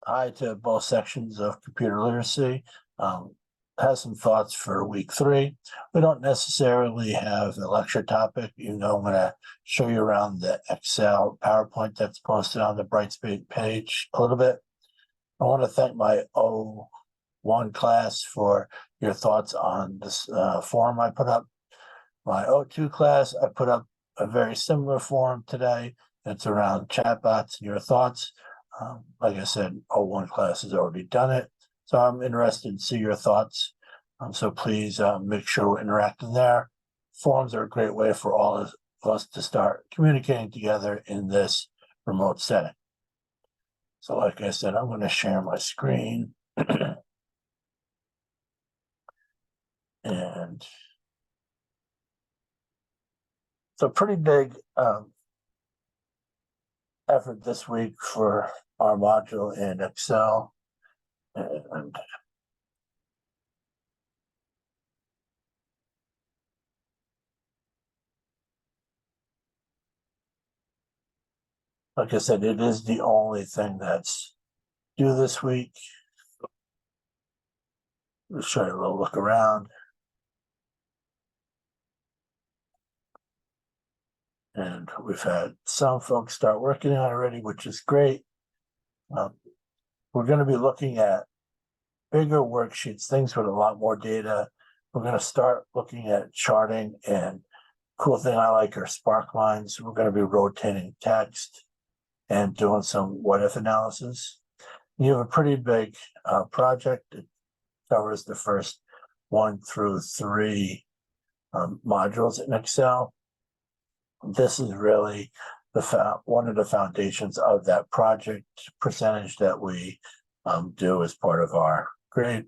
hi to both sections of computer literacy. Has some thoughts for week 3. We don't necessarily have a lecture topic. I'm going to show you around the Excel PowerPoint that's posted on the Brightspace page a little bit. I want to thank my O1 class for your thoughts on this forum I put up. My O2 class, I put up a very similar forum today. It's around chatbots and your thoughts. Like I said, O1 class has already done it. So I'm interested to see your thoughts. So please make sure we're interacting there. Forums are a great way for all of us to start communicating together in this remote setting. So like I said, I'm going to share my screen. And so pretty big effort this week for our module in Excel. And like I said, it is the only thing that's due this week. We'll show you a little look around. And we've had some folks start working on it already, which is great. We're going to be looking at bigger worksheets, things with a lot more data. We're going to start looking at charting, and cool thing I like are spark lines. We're going to be rotating text and doing some what-if analysis. You have a pretty big project. It covers the first 1 through 3 modules in Excel. This is really one of the foundations of that project percentage that we do as part of our grade.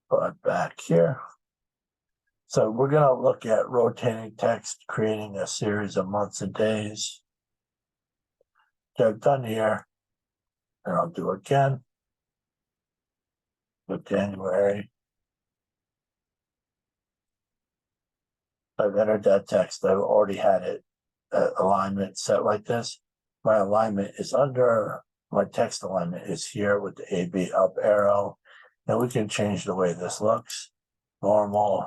But back here. So we're going to look at rotating text, creating a series of months and days. Okay, I've done here, and I'll do it again. With January. I've entered that text. I've already had it alignment set like this. My alignment is under, my text alignment is here with the AB up arrow. And we can change the way this looks. Normal,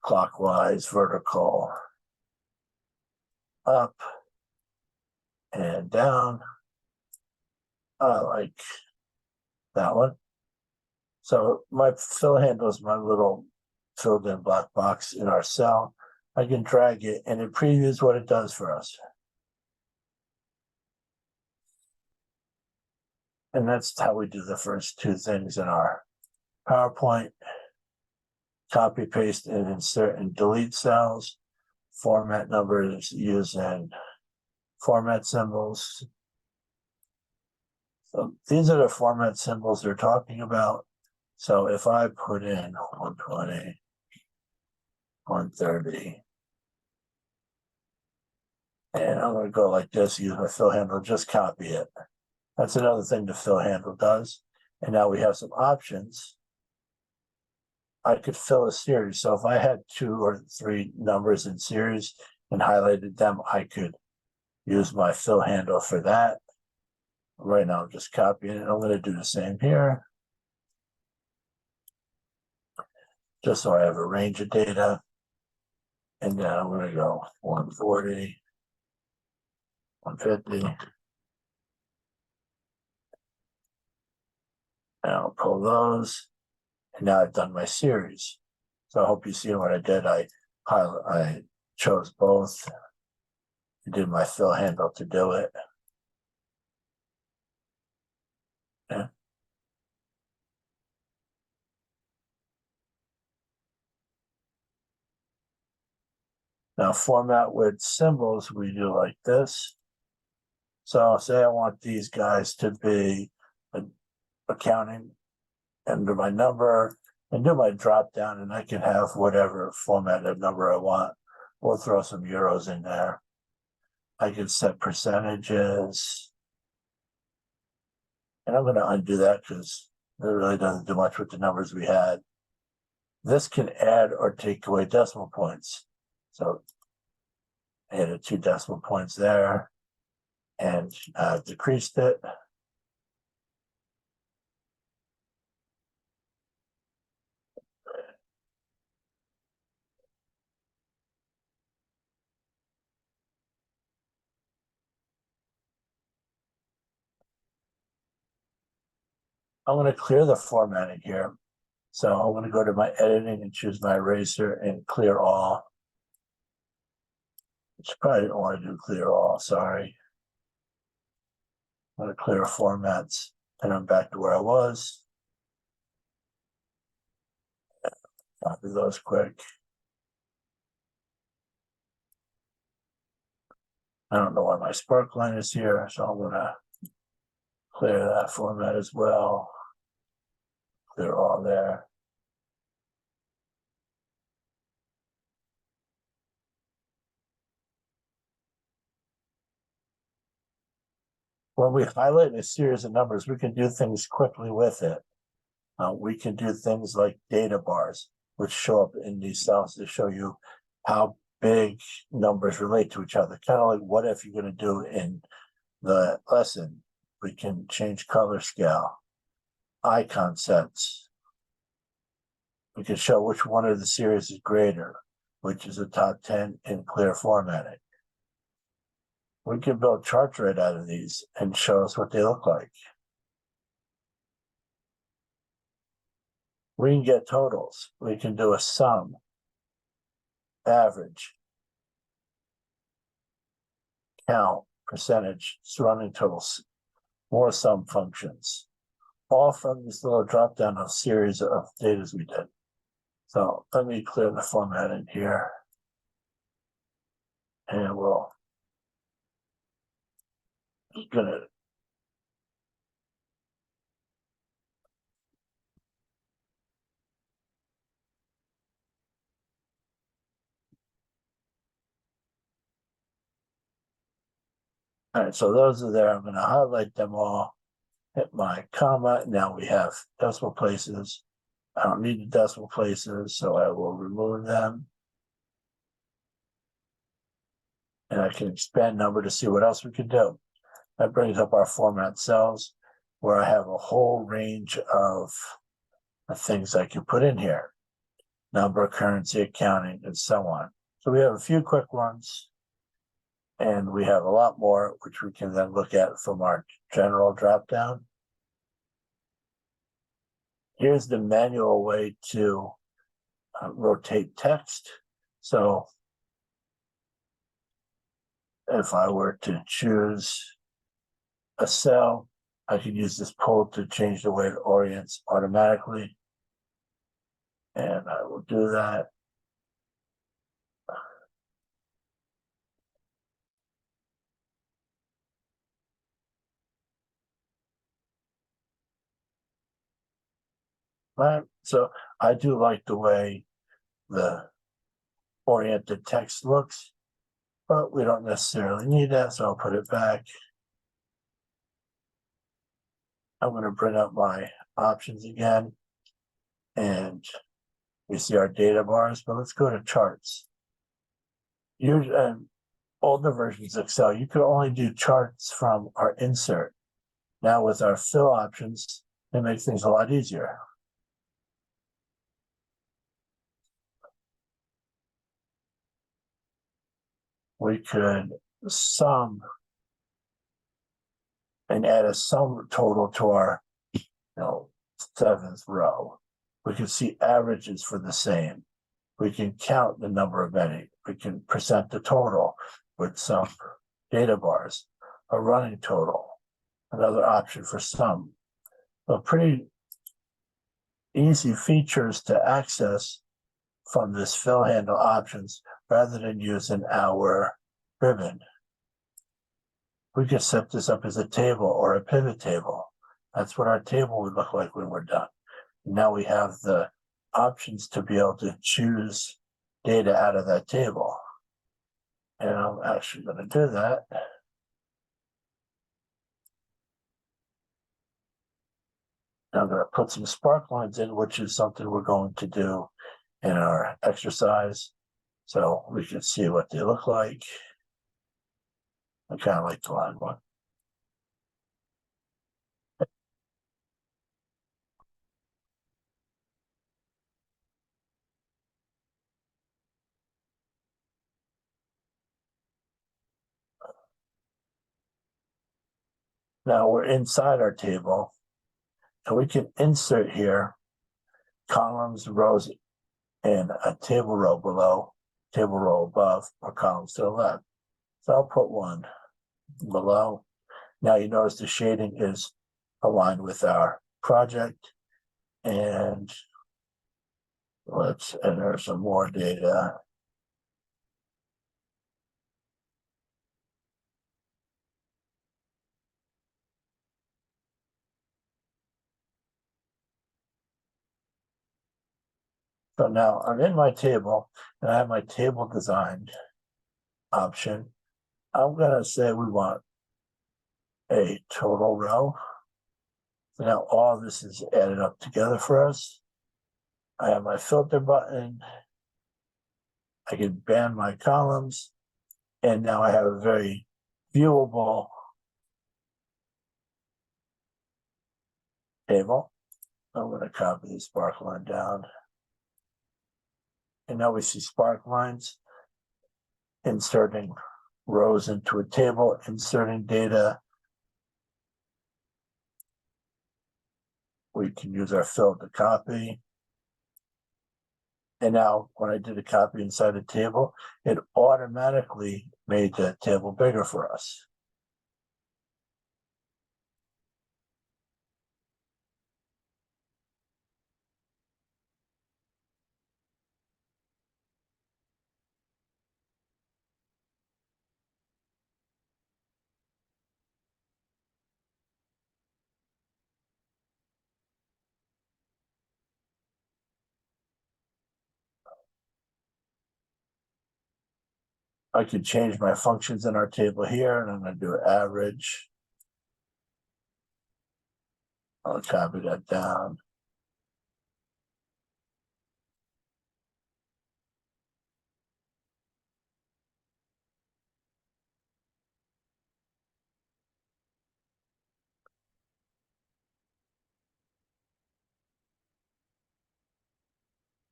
clockwise, vertical, up, and down. I like that one. So my fill handle is my little filled in black box in our cell. I can drag it and it previews what it does for us. And that's how we do the first 2 things in our PowerPoint. Copy, paste, and insert and delete cells. Format numbers using format symbols. So these are the format symbols they're talking about. So if I put in 120, 130, and I'm going to go like this, use my fill handle, just copy it. That's another thing the fill handle does. And now we have some options. I could fill a series. So if I had 2 or 3 numbers in series and highlighted them, I could use my fill handle for that. Right now, I'm just copying it. I'm going to do the same here. Just so I have a range of data. And then I'm going to go 140, 150. And I'll pull those. And now I've done my series. So I hope you see what I did. I chose both. I did my fill handle to do it. Yeah. Now format with symbols, we do like this. So say I want these guys to be accounting under my number and do my drop down, and I can have whatever formatted number I want. We'll throw some euros in there. I can set percentages. And I'm going to undo that because it really doesn't do much with the numbers we had. This can add or take away decimal points. So I added 2 decimal points there. and decreased it. I'm going to clear the formatting here. So I'm going to go to my editing and choose my eraser and clear all. Which probably don't want to do clear all, sorry. I'm going to clear formats and I'm back to where I was. Copy those quick. I don't know why my spark line is here, so I'm going to clear that format as well. Clear all there. When we highlight a series of numbers, we can do things quickly with it. We can do things like data bars, which show up in these cells to show you how big numbers relate to each other. Kind of like what if you're going to do in the lesson. We can change color scale, icon sets. We can show which one of the series is greater, which is the top 10 in clear formatting. We can build charts right out of these and show us what they look like. We can get totals. We can do a sum, average, count, percentage, surrounding totals, more sum functions, all from this little drop down of series of data we did. So let me clear the formatting here. And we'll gonna all right, so those are there. I'm going to highlight them all, hit my comma. Now we have decimal places. I don't need the decimal places, so I will remove them. And I can expand number to see what else we can do. That brings up our format cells, where I have a whole range of things I can put in here. Number, currency, accounting, and so on. So we have a few quick ones. And we have a lot more, which we can then look at from our general dropdown. Here's the manual way to rotate text. So if I were to choose a cell, I could use this pull to change the way it orients automatically. And I will do that. Right. So I do like the way the oriented text looks, but we don't necessarily need that, so I'll put it back. I'm going to bring up my options again, and we see our data bars, but let's go to charts. Older versions of Excel, you could only do charts from our insert. Now with our fill options, it makes things a lot easier. We could sum and add a sum total to our 7th row. We can see averages for the same. We can count the number of any. We can present the total with some data bars, a running total, another option for sum. So pretty easy features to access from this fill handle options rather than using our ribbon. We could set this up as a table or a pivot table. That's what our table would look like when we're done. Now we have the options to be able to choose data out of that table. And I'm actually going to do that. Now I'm going to put some spark lines in, which is something we're going to do in our exercise. So we can see what they look like. I kind of like the line one. Now we're inside our table, and we can insert here columns, rows, and a table row below, table row above, or columns to the left. So I'll put one below. Now you notice the shading is aligned with our project, and let's enter some more data. So now I'm in my table, and I have my table designed option. I'm gonna say we want a total row. So now all this is added up together for us. I have my filter button. I can band my columns, and now I have a very viewable table. I'm going to copy the spark line down. And now we see spark lines, inserting rows into a table, inserting data. We can use our fill to copy. And now when I did a copy inside a table, it automatically made the table bigger for us. I could change my functions in our table here, and I'm going to do average. I'll copy that down.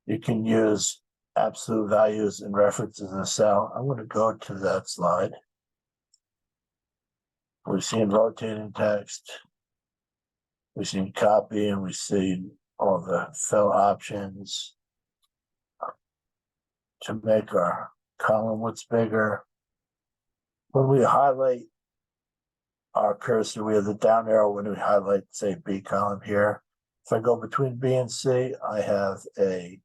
You can use absolute values and references in a cell. I'm going to go to that slide. We've seen rotating text. We've seen copy, and we've seen all the fill options to make our column widths bigger. When we highlight our cursor, we have the down arrow when we highlight, say, B column here. If I go between B and C, I have a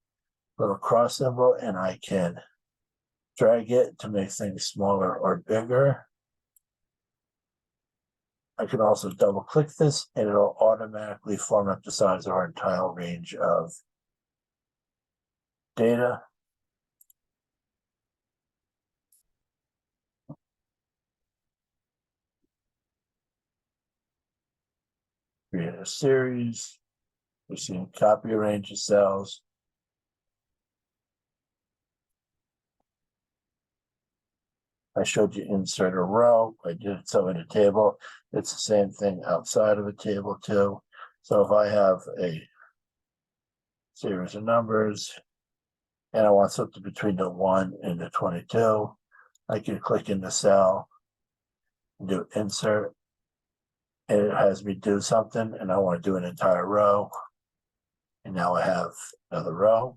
little cross symbol, and I can drag it to make things smaller or bigger. I can also double click this, and it'll automatically format the size of our entire range of data. Create a series. We've seen copy a range of cells. I showed you insert a row. I did it so in a table. It's the same thing outside of a table too. So if I have a series of numbers and I want something between the 1 and the 22, I can click in the cell and do insert, and it has me do something, and I want to do an entire row. And now I have another row.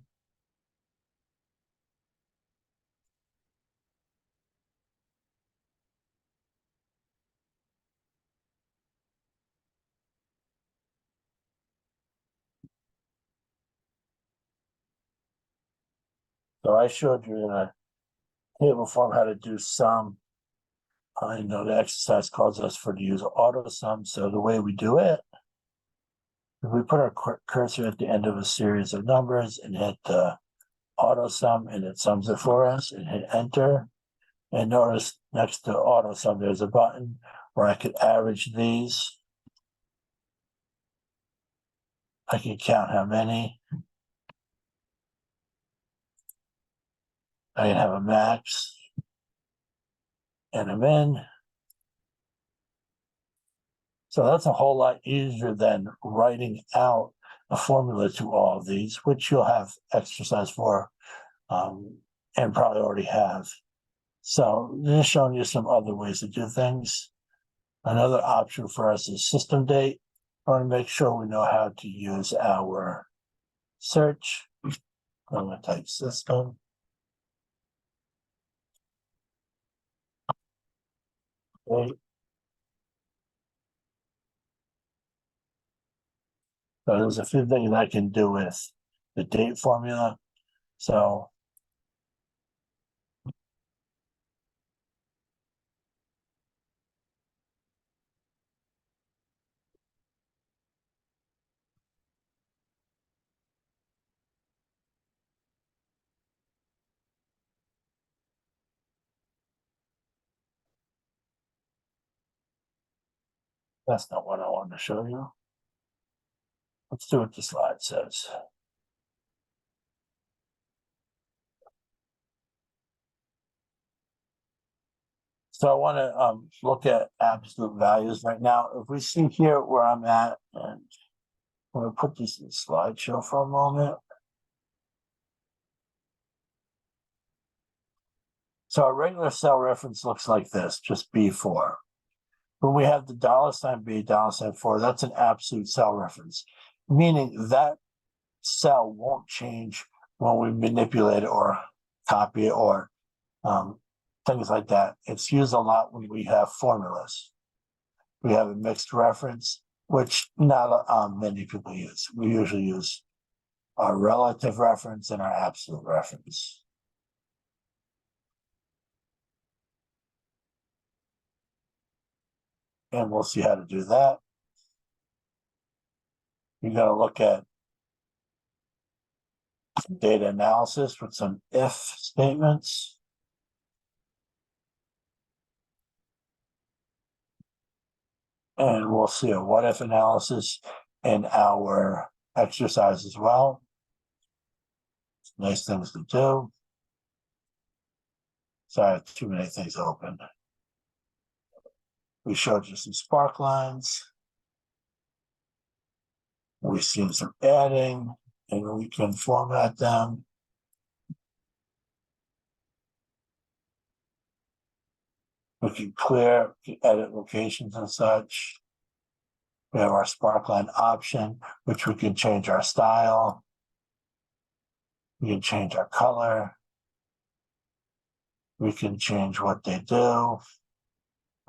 So I showed you in a table form how to do sum. I know the exercise calls us for to use auto sum. So the way we do it, if we put our cursor at the end of a series of numbers and hit auto sum, and it sums it for us, and hit enter. And notice next to auto sum, there's a button where I could average these. I can count how many. I can have a max and a min. So that's a whole lot easier than writing out a formula to all of these, which you'll have exercise for and probably already have. So just showing you some other ways to do things. Another option for us is system date. I want to make sure we know how to use our search. I'm going to type system. Date. So there's a few things I can do with the date formula. So that's not what I wanted to show you. Let's do what the slide says. So I want to look at absolute values right now. If we see here where I'm at, and I'm going to put this in the slideshow for a moment. So our regular cell reference looks like this, just B4. When we have the $B, $4, that's an absolute cell reference, meaning that cell won't change when we manipulate it or copy it or things like that. It's used a lot when we have formulas. We have a mixed reference, which not many people use. We usually use our relative reference and our absolute reference. And we'll see how to do that. You're going to look at data analysis with some if statements. And we'll see a what if analysis in our exercise as well. Nice things to do. Sorry, I have too many things open. We showed you some spark lines. We've seen some adding, and we can format them. We can clear, edit locations and such. We have our sparkline option, which we can change our style. We can change our color. We can change what they do.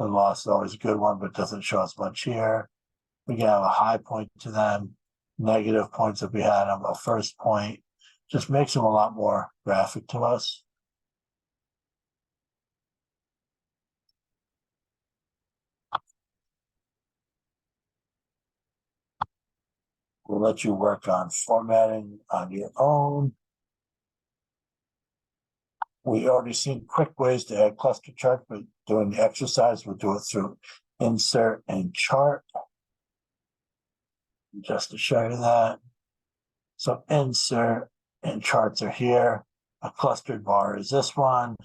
The loss is always a good one, but doesn't show us much here. We can have a high point to them, negative points if we had them, a first point. Just makes them a lot more graphic to us. We'll let you work on formatting on your own. We already seen quick ways to add cluster charts, but doing the exercise, we'll do it through insert and chart. Just to show you that. So insert and charts are here. A clustered bar is this one.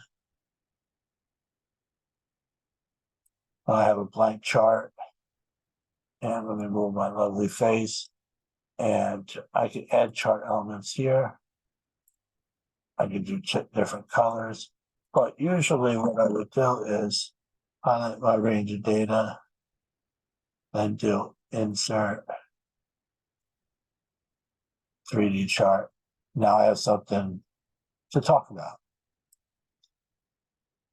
I have a blank chart. And let me move my lovely face. And I can add chart elements here. I can do different colors. But usually what I would do is highlight my range of data, then do insert 3D chart. Now I have something to talk about.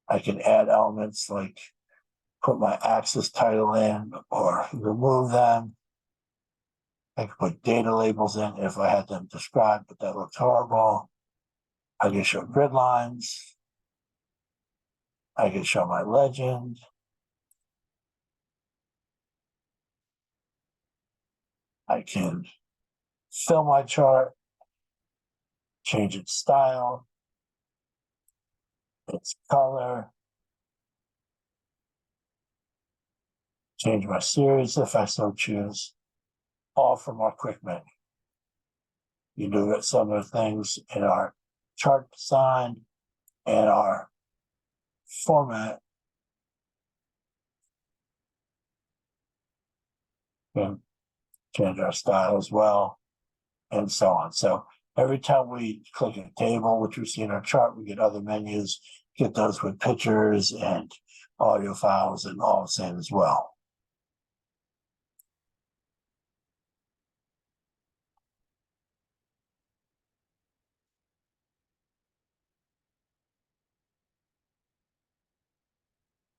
I can add elements like put my axis title in or remove them. I can put data labels in if I had them described, but that looks horrible. I can show grid lines. I can show my legend. I can fill my chart, change its style, its color, change my series if I so choose, all from our quick menu. You do some of the things in our chart design and our format. And change our style as well, and so on. So every time we click a table, which we see in our chart, we get other menus, get those with pictures and audio files and all the same as well.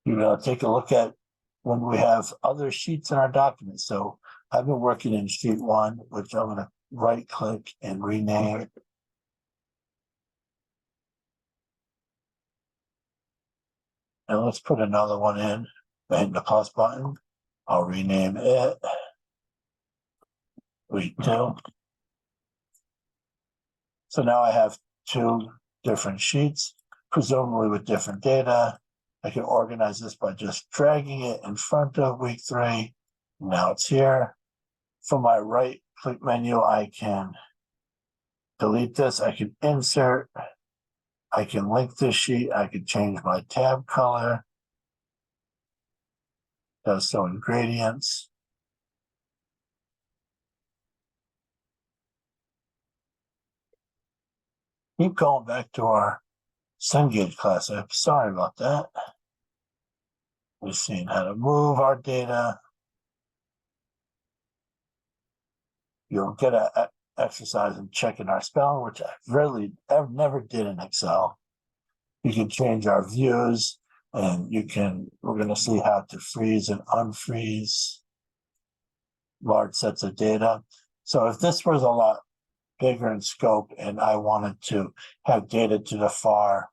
You're going to take a look at when we have other sheets in our document. So I've been working in sheet 1, which I'm going to right click and rename. And let's put another one in. Hit the plus button. I'll rename it week 2. So now I have 2 different sheets, presumably with different data. I can organize this by just dragging it in front of week 3. Now it's here. From my right click menu, I can delete this. I can insert. I can link this sheet. I can change my tab color. Does so in gradients. Keep going back to our Cengage class. I'm sorry about that. We've seen how to move our data. You'll get an exercise in checking our spelling, which I've never did in Excel. You can change our views, and we're going to see how to freeze and unfreeze large sets of data. So if this was a lot bigger in scope and I wanted to have data to the far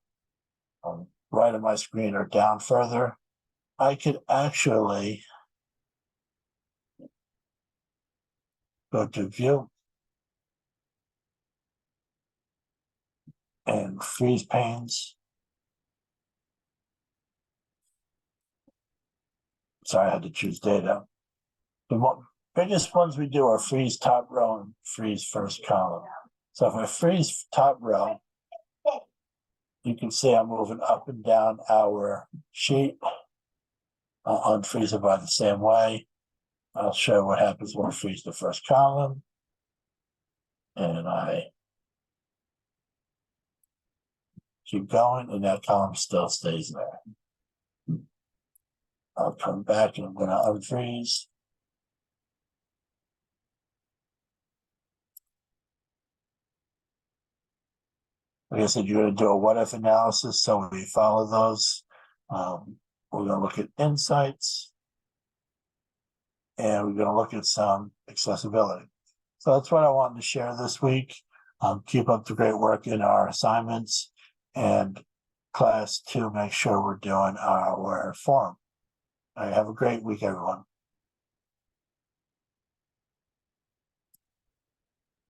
right of my screen or down further, I could actually go to view and freeze panes. Sorry, I had to choose data. The biggest ones we do are freeze top row and freeze first column. So if I freeze top row, you can see I'm moving up and down our sheet. I'll unfreeze it by the same way. I'll show what happens when I freeze the first column. And I keep going, and that column still stays there. I'll come back and I'm going to unfreeze. Like I said, you're going to do a what-if analysis, so we follow those. We're going to look at insights, and we're going to look at some accessibility. So that's what I wanted to share this week. Keep up the great work in our assignments, and class 2, make sure we're doing our forum. All right, have a great week, everyone.